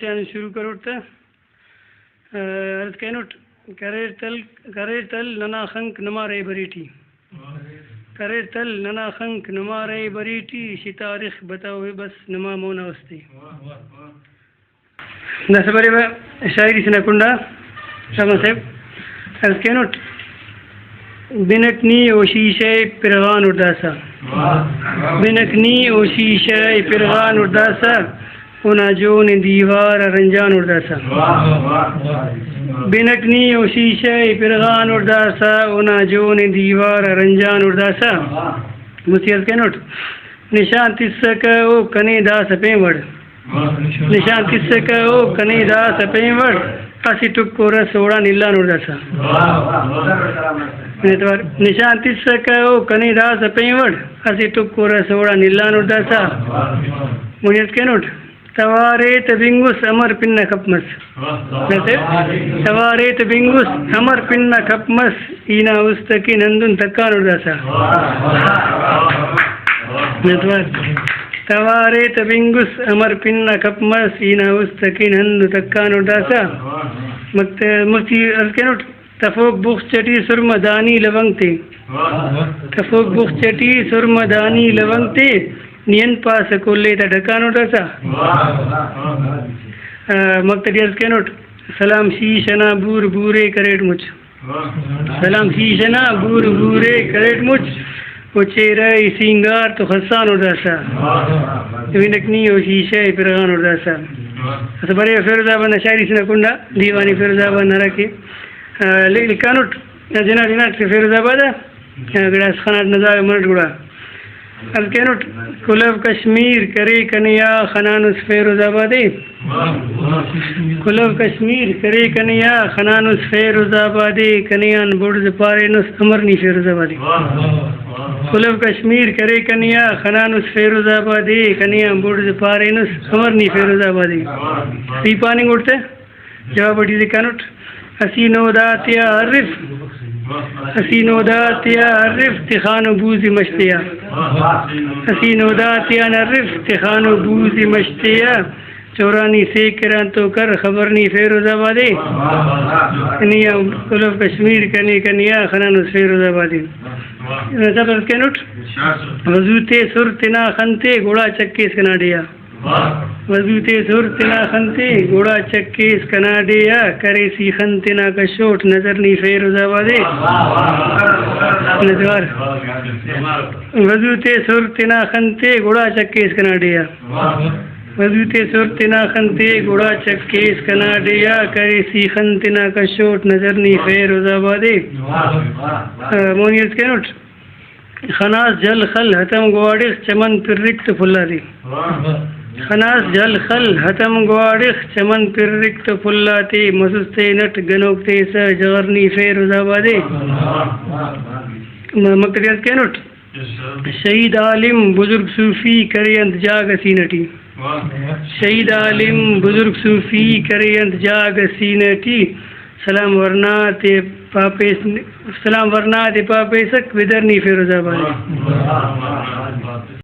شروع کروٹتا عرض cannot career تل ننا خنک نمارے بریٹی کریر تل ننا خنک نمارے بریٹی شتارخ بتاوے بس نما مونا وستی نسبری با شاعری سنا کنڈا شاہد صاحب عرض کینوٹ بنکنی او شیشے پرغان ارداسا بنکنی او شیشے پرغان ارداسا اونا جون دیوار رنجان ارداسا بنکنی او شیشے پرغان ارداسا اونا جون دیوار رنجان ارداسا مسیحت کینوٹ نشان تسک او کنے دا سپیں وڑ نشان تسک او کنے دا سپیں وڑ اسی ٹکو رس اوڑا نیلان ارداسا نشان تسک او کنے دا سپیں وڑ اسی ٹکو رس اوڑا نیلان ارداسا منیت کینوٹ تواریت بنگس امر پن کپمس تواریت بنگس امر پن کپمس اینا استکی نندن تکان ارداسا تواریت بنگس امر پن کپمس اینا استکی نندن تکان ارداسا مفتی ارکنوٹ تفوق بخش چٹی سرم دانی لونگتے تفوق بخش چٹی سرم دانی لونگتے نین پاس کولے تا ڈھکانو ڈسا مقتدی عرض کینوٹ سلام شیشنا بور بورے کریٹ مچ سلام شیشنا بور بورے کریٹ مچ وہ چہرہ سینگار تو خسانو ڈسا وینکنی او شیشہ پرغانو ڈسا سبری فیروزآباد شاعری سنا کنڈا دیوانی فیروزآباد نرکی لکانوٹ جنا جنات فیروزآباد گڑاس خانات نظام مرد گڑا الکینوٹ کلب کشمیر کرے کنیا خنانس فیروز آبادی کلب کشمیر کرے کنیا خنانس فیروز آبادی کنیان برز پارینس امرنی فیروز آبادی کلب کشمیر کرے کنیا خنانس فیروز آبادی کنیان برز پارینس امرنی فیروز آبادی سی پانی گوڑتے جواب اٹھی دکانوٹ اسینو داتیا عرف حسین و داتیا عرف تخان و بوزی مشتیا حسین و داتیا نرف تخان و بوزی مشتیا چورانی سیکران تو کر خبرنی فیروز آبادی کنیا کلب کشمیر کنیا خنانوس فیروز آبادی نصب کینوٹ وضوتے سر تنا خنتے گوڑا چکیس کناڈیا وضوتے سر تنا خنتے گوڑا چکیس کناڈیا کرے سی خنتنا کشوٹ نظرنی فیروز آبادی نظر وضوتے سر تنا خنتے گوڑا چکیس کناڈیا وضوتے سر تنا خنتے گوڑا چکیس کناڈیا کرے سی خنتنا کشوٹ نظرنی فیروز آبادی مونیت کینوٹ خناس جل خل حتم گواڑخ چمن پر رکت پھلا دی خناس جل خل حتم گواڑخ چمن پر رکت پھلاتی مسستے نٹ گنوکتے سا جغرنی فیروز آبادی مقتدیت کینوٹ شہید عالم بزرگ صوفی کریند جاگ سینٹی شہید عالم بزرگ صوفی کریند جاگ سینٹی سلام ورنات پاپے سک ودرنی فیروز آبادی